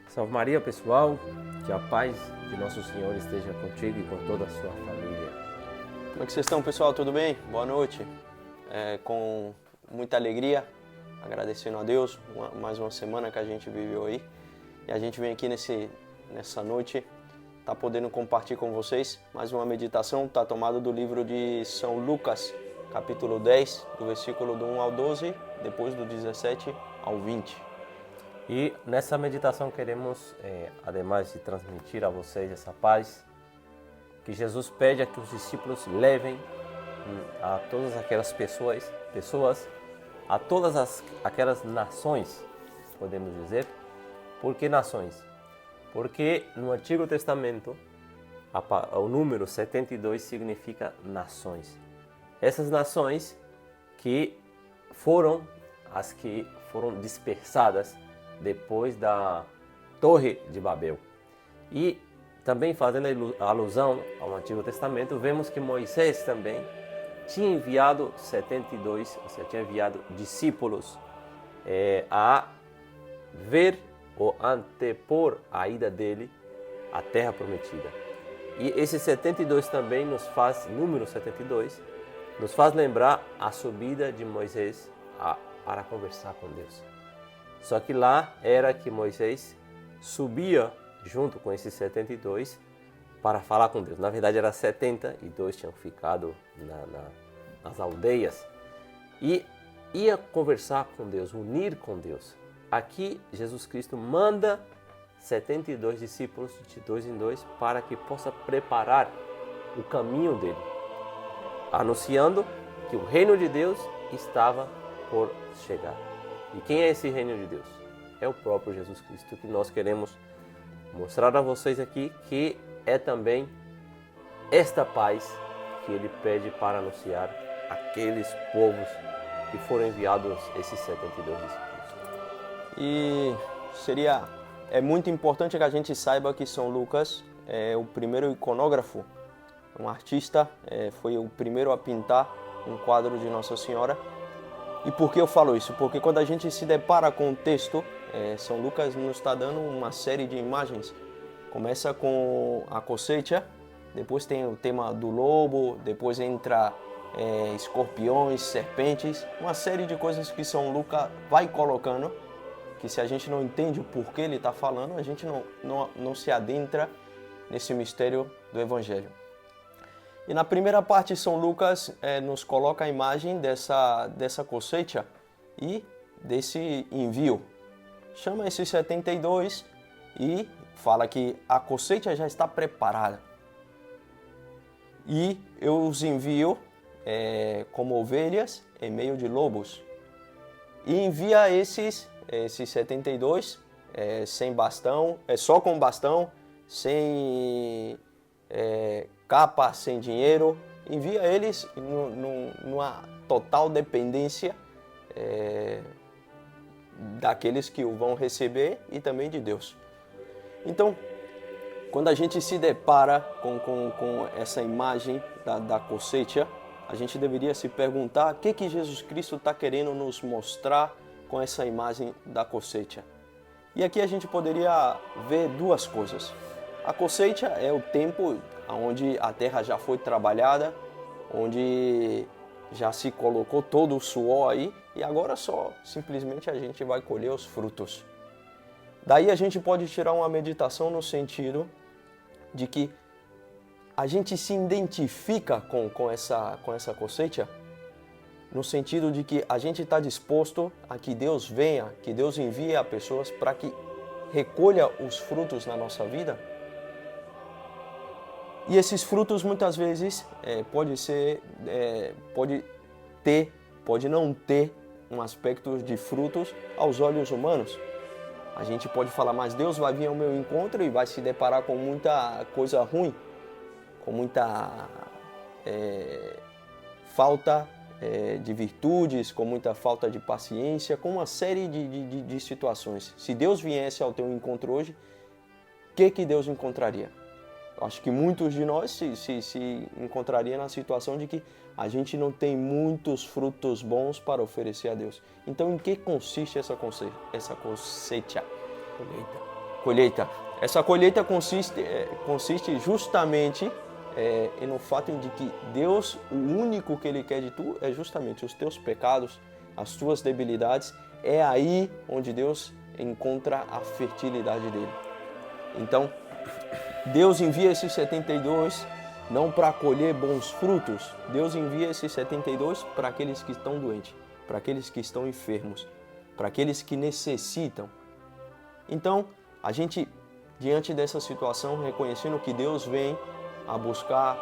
Salve Maria, pessoal, que a paz de nosso Senhor esteja contigo e com toda a sua família. Como é que vocês estão, pessoal? Tudo bem? Boa noite. Com muita alegria, agradecendo a Deus, mais uma semana que a gente viveu aí. E a gente vem aqui nessa noite, tá podendo compartilhar com vocês mais uma meditação, tá tomada do livro de São Lucas, capítulo 10, do versículo do 1 ao 12, depois do 17 ao 20. E nessa meditação queremos, ademais de transmitir a vocês essa paz, que Jesus pede a que os discípulos levem a todas aquelas pessoas, a todas aquelas nações, podemos dizer. Por que nações? Porque no Antigo Testamento o número 72 significa nações. Essas nações que foram as que foram dispersadas depois da Torre de Babel. E também fazendo alusão ao Antigo Testamento, vemos que Moisés também tinha enviado 72, ou seja, tinha enviado discípulos a ver ou antepor a ida dele à Terra Prometida. E esse 72 também número 72, nos faz lembrar a subida de Moisés para conversar com Deus. Só que lá era que Moisés subia junto com esses 72 para falar com Deus. Na verdade era 72, tinham ficado nas aldeias e ia conversar com Deus, unir com Deus. Aqui Jesus Cristo manda 72 discípulos de dois em dois para que possa preparar o caminho dele, anunciando que o reino de Deus estava por chegar. E quem é esse reino de Deus? É o próprio Jesus Cristo, que nós queremos mostrar a vocês aqui, que é também esta paz que ele pede para anunciar aqueles povos que foram enviados, esses 72 discípulos. E é muito importante que a gente saiba que São Lucas é o primeiro iconógrafo, um artista, foi o primeiro a pintar um quadro de Nossa Senhora. E por que eu falo isso? Porque quando a gente se depara com o texto, São Lucas nos está dando uma série de imagens. Começa com a cosecha, depois tem o tema do lobo, depois entra escorpiões, serpentes, uma série de coisas que São Lucas vai colocando, que se a gente não entende o porquê ele está falando, a gente não se adentra nesse mistério do Evangelho. E na primeira parte, São Lucas nos coloca a imagem dessa cosecha e desse envio. Chama esses 72 e fala que a cosecha já está preparada. E eu os envio como ovelhas em meio de lobos. E envia esses 72 sem bastão, só com bastão, sem capa, sem dinheiro, envia eles numa total dependência daqueles que o vão receber e também de Deus. Então, quando a gente se depara com essa imagem da cosecha, a gente deveria se perguntar o que Jesus Cristo está querendo nos mostrar com essa imagem da cosecha. E aqui a gente poderia ver duas coisas. A cosecha é o tempo onde a terra já foi trabalhada, onde já se colocou todo o suor aí e agora só simplesmente a gente vai colher os frutos. Daí a gente pode tirar uma meditação no sentido de que a gente se identifica com essa cosecha, no sentido de que a gente está disposto a que Deus venha, que Deus envie a pessoas para que recolha os frutos na nossa vida. E esses frutos muitas vezes pode não ter um aspecto de frutos aos olhos humanos. A gente pode falar, mas Deus vai vir ao meu encontro e vai se deparar com muita coisa ruim, com muita falta de virtudes, com muita falta de paciência, com uma série de situações. Se Deus viesse ao teu encontro hoje, o que Deus encontraria? Eu acho que muitos de nós se encontraria na situação de que a gente não tem muitos frutos bons para oferecer a Deus. Então, em que consiste essa cosecha? colheita. Essa colheita consiste justamente no fato de que Deus, o único que Ele quer de tu é justamente os teus pecados, as tuas debilidades. É aí onde Deus encontra a fertilidade dele. Então, Deus envia esses 72 não para colher bons frutos. Deus envia esses 72 para aqueles que estão doentes, para aqueles que estão enfermos, para aqueles que necessitam. Então, a gente, diante dessa situação, reconhecendo que Deus vem a buscar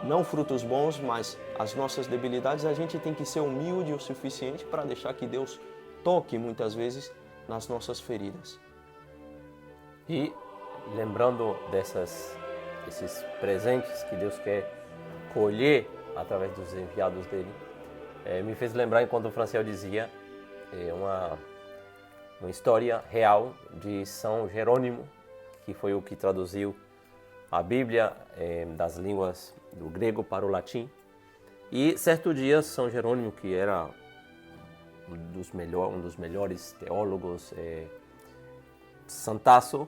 não frutos bons, mas as nossas debilidades, a gente tem que ser humilde o suficiente para deixar que Deus toque muitas vezes nas nossas feridas. E lembrando esses presentes que Deus quer colher através dos enviados dele, me fez lembrar enquanto o Franciel dizia uma história real de São Jerônimo, que foi o que traduziu a Bíblia das línguas do grego para o latim. E certo dia São Jerônimo, que era um dos melhores teólogos, santaço,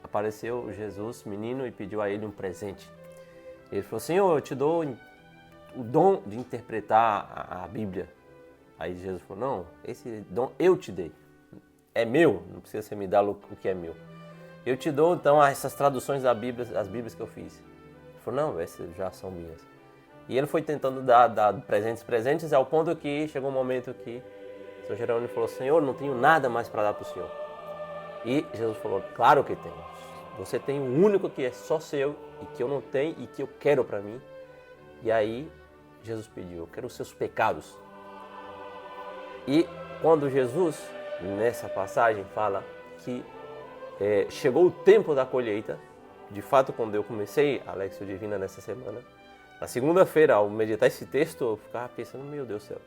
apareceu Jesus, menino, e pediu a ele um presente. Ele falou: Senhor, eu te dou o dom de interpretar a Bíblia. Aí Jesus falou: não, esse dom eu te dei. É meu, não precisa você me dar o que é meu. Eu te dou, então, essas traduções da Bíblia, as Bíblias que eu fiz. Ele falou: não, essas já são minhas. E ele foi tentando dar presentes, ao ponto que chegou um momento que São Jerônimo falou: Senhor, não tenho nada mais para dar para o Senhor. E Jesus falou: claro que tem. Você tem o único que é só seu e que eu não tenho e que eu quero para mim. E aí Jesus pediu: eu quero os seus pecados. E quando Jesus, nessa passagem, fala que chegou o tempo da colheita, de fato, quando eu comecei a Lexio Divina nessa semana, na segunda-feira, ao meditar esse texto, eu ficava pensando: meu Deus do céu,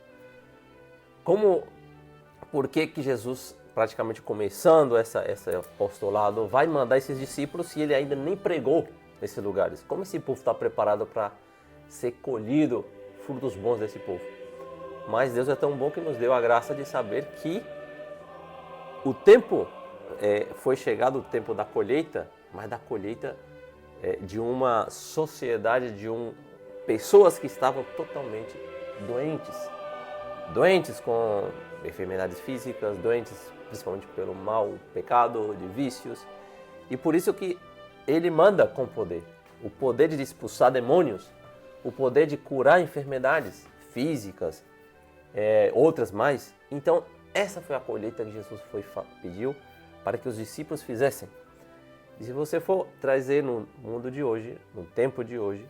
por que Jesus, praticamente começando esse apostolado, vai mandar esses discípulos se ele ainda nem pregou nesses lugares? Como esse povo está preparado para ser colhido frutos bons desse povo? Mas Deus é tão bom que nos deu a graça de saber que o tempo foi chegado, o tempo da colheita, mas da colheita de uma sociedade, pessoas que estavam totalmente doentes com enfermidades físicas, doentes principalmente pelo mal, pecado, de vícios. E por isso que ele manda com poder, o poder de expulsar demônios, o poder de curar enfermidades físicas, outras mais. Então, essa foi a colheita que Jesus pediu para que os discípulos fizessem. E se você for trazer no mundo de hoje, no tempo de hoje,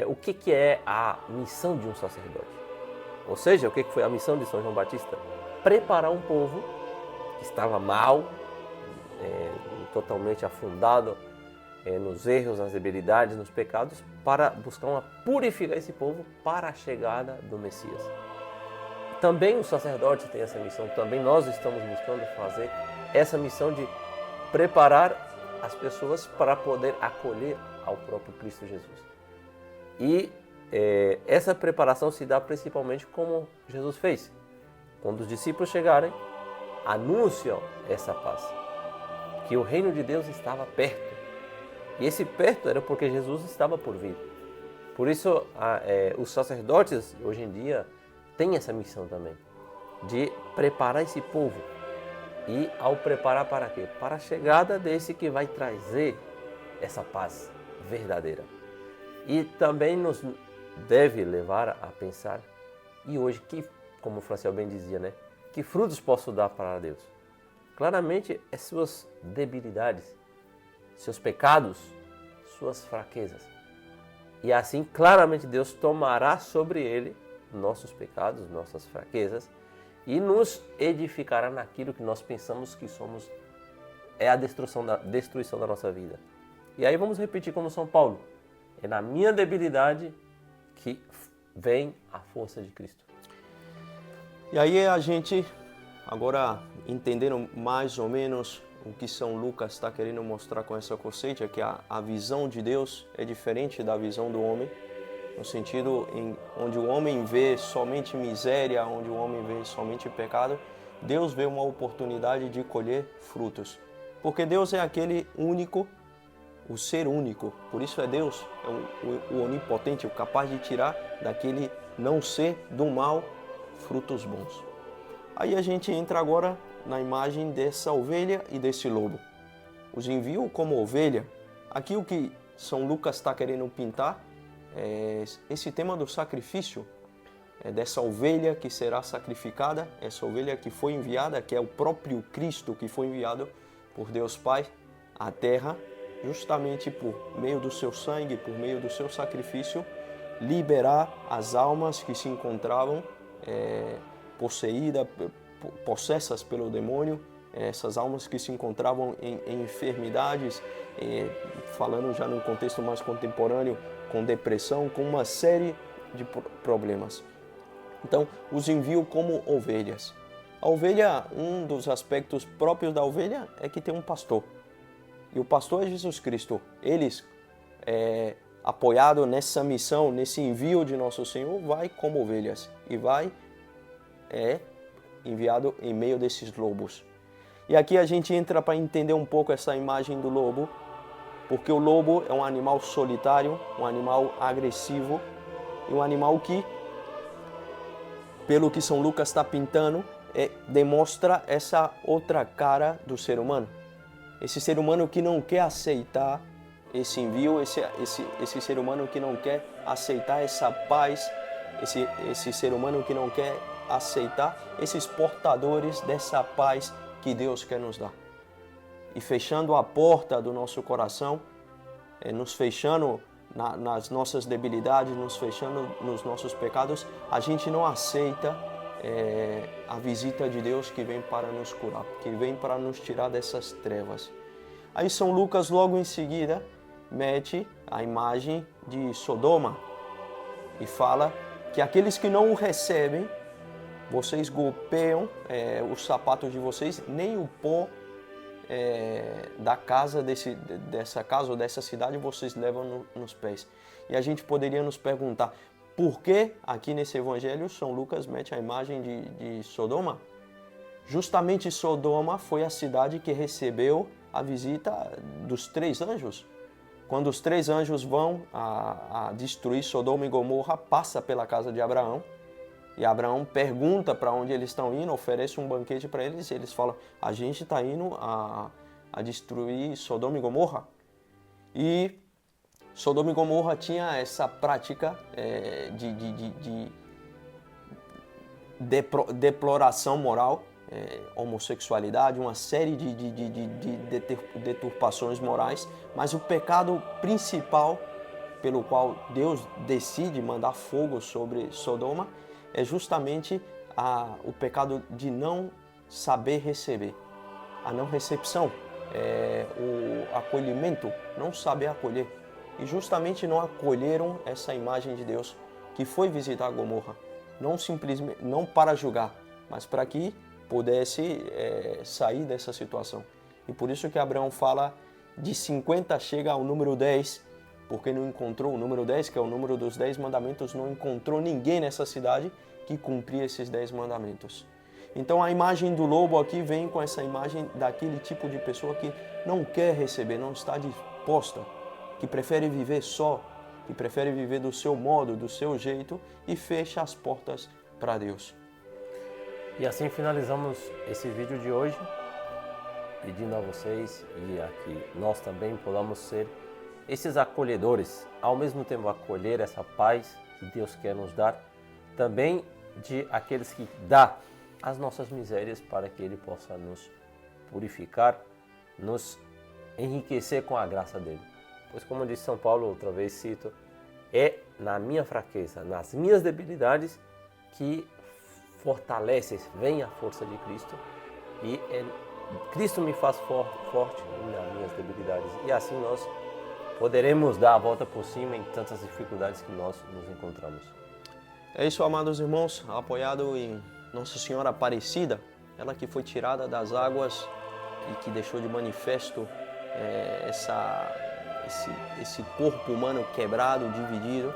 o que é a missão de um sacerdote? Ou seja, o que foi a missão de São João Batista? Preparar um povo que estava mal, totalmente afundado nos erros, nas debilidades, nos pecados, para buscar purificar esse povo para a chegada do Messias. Também os sacerdotes têm essa missão, também nós estamos buscando fazer essa missão de preparar as pessoas para poder acolher ao próprio Cristo Jesus. E essa preparação se dá principalmente como Jesus fez. Quando os discípulos chegarem, anunciam essa paz, que o reino de Deus estava perto. E esse perto era porque Jesus estava por vir. Por isso, os sacerdotes, hoje em dia, têm essa missão também, de preparar esse povo. E ao preparar para quê? Para a chegada desse que vai trazer essa paz verdadeira. E também nos deve levar a pensar, e hoje, como o Franciel bem dizia, né? Que frutos posso dar para Deus? Claramente, é suas debilidades, seus pecados, suas fraquezas. E assim, claramente, Deus tomará sobre ele nossos pecados, nossas fraquezas, e nos edificará naquilo que nós pensamos que somos, a destruição da nossa vida. E aí vamos repetir como São Paulo: é na minha debilidade que vem a força de Cristo. E aí a gente, agora entendendo mais ou menos o que São Lucas está querendo mostrar com essa conceito, é que a visão de Deus é diferente da visão do homem, no sentido onde o homem vê somente miséria, onde o homem vê somente pecado, Deus vê uma oportunidade de colher frutos. Porque Deus é aquele único, o ser único. Por isso é Deus, é o onipotente, o capaz de tirar daquele não ser do mal frutos bons. Aí a gente entra agora na imagem dessa ovelha e desse lobo. Os enviam como ovelha. Aqui o que São Lucas está querendo pintar é esse tema do sacrifício, dessa ovelha que será sacrificada, essa ovelha que foi enviada, que é o próprio Cristo que foi enviado por Deus Pai à terra, justamente por meio do seu sangue, por meio do seu sacrifício, liberar as almas que se encontravam possessas pelo demônio, essas almas que se encontravam em enfermidades, falando já num contexto mais contemporâneo, com depressão, com uma série de problemas. Então, os envio como ovelhas. A ovelha, um dos aspectos próprios da ovelha é que tem um pastor. E o pastor é Jesus Cristo. Eles, apoiado nessa missão, nesse envio de nosso Senhor, vai como ovelhas e vai enviado em meio desses lobos. E aqui a gente entra para entender um pouco essa imagem do lobo, porque o lobo é um animal solitário, um animal agressivo e um animal que, pelo que São Lucas está pintando, demonstra essa outra cara do ser humano. Esse ser humano que não quer aceitar esse envio, esse ser humano que não quer aceitar essa paz, esse ser humano que não quer aceitar esses portadores dessa paz que Deus quer nos dar. E fechando a porta do nosso coração, nos fechando nas nossas debilidades, nos fechando nos nossos pecados, a gente não aceita a visita de Deus que vem para nos curar, que vem para nos tirar dessas trevas. Aí São Lucas logo em seguida mete a imagem de Sodoma e fala que aqueles que não o recebem, vocês golpeiam os sapatos de vocês, nem o pó da casa dessa casa ou dessa cidade vocês levam nos pés. E a gente poderia nos perguntar, por que aqui nesse evangelho São Lucas mete a imagem de Sodoma? Justamente Sodoma foi a cidade que recebeu a visita dos 3 anjos. Quando os 3 anjos vão a destruir Sodoma e Gomorra, passa pela casa de Abraão. E Abraão pergunta para onde eles estão indo, oferece um banquete para eles, e eles falam, a gente está indo a destruir Sodoma e Gomorra. E Sodoma e Gomorra tinha essa prática de deploração moral, homossexualidade, uma série de deturpações morais, mas o pecado principal pelo qual Deus decide mandar fogo sobre Sodoma é justamente o pecado de não saber receber, a não recepção, o acolhimento, não saber acolher. E justamente não acolheram essa imagem de Deus que foi visitar Gomorra, não simplesmente, não para julgar, mas para que pudesse sair dessa situação. E por isso que Abraão fala de 50 chega ao número 10, porque não encontrou o número 10, que é o número dos 10 mandamentos, não encontrou ninguém nessa cidade que cumpria esses 10 mandamentos. Então a imagem do lobo aqui vem com essa imagem daquele tipo de pessoa que não quer receber, não está disposta, que prefere viver só, que prefere viver do seu modo, do seu jeito e fecha as portas para Deus. E assim finalizamos esse vídeo de hoje, pedindo a vocês e a que nós também podamos ser esses acolhedores, ao mesmo tempo acolher essa paz que Deus quer nos dar, também de aqueles que dá as nossas misérias para que Ele possa nos purificar, nos enriquecer com a graça dEle. Pois como disse São Paulo, outra vez cito, é na minha fraqueza, nas minhas debilidades que fortalece, vem a força de Cristo e Cristo me faz forte nas minhas debilidades. E assim nós poderemos dar a volta por cima em tantas dificuldades que nós nos encontramos. É isso, amados irmãos, apoiado em Nossa Senhora Aparecida, ela que foi tirada das águas e que deixou de manifesto esse corpo humano quebrado, dividido,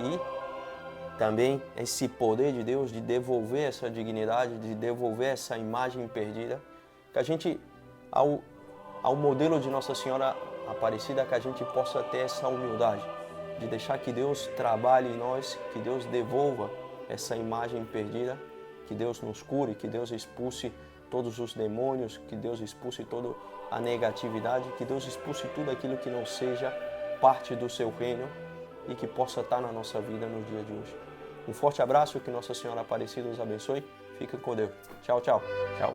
e também esse poder de Deus de devolver essa dignidade, de devolver essa imagem perdida, que a gente, ao ao modelo de Nossa Senhora Aparecida, que a gente possa ter essa humildade de deixar que Deus trabalhe em nós, que Deus devolva essa imagem perdida, que Deus nos cure, que Deus expulse todos os demônios, que Deus expulse toda a negatividade, que Deus expulse tudo aquilo que não seja parte do seu reino e que possa estar na nossa vida no dia de hoje. Um forte abraço, que Nossa Senhora Aparecida nos abençoe. Fica com Deus. Tchau, tchau. Tchau.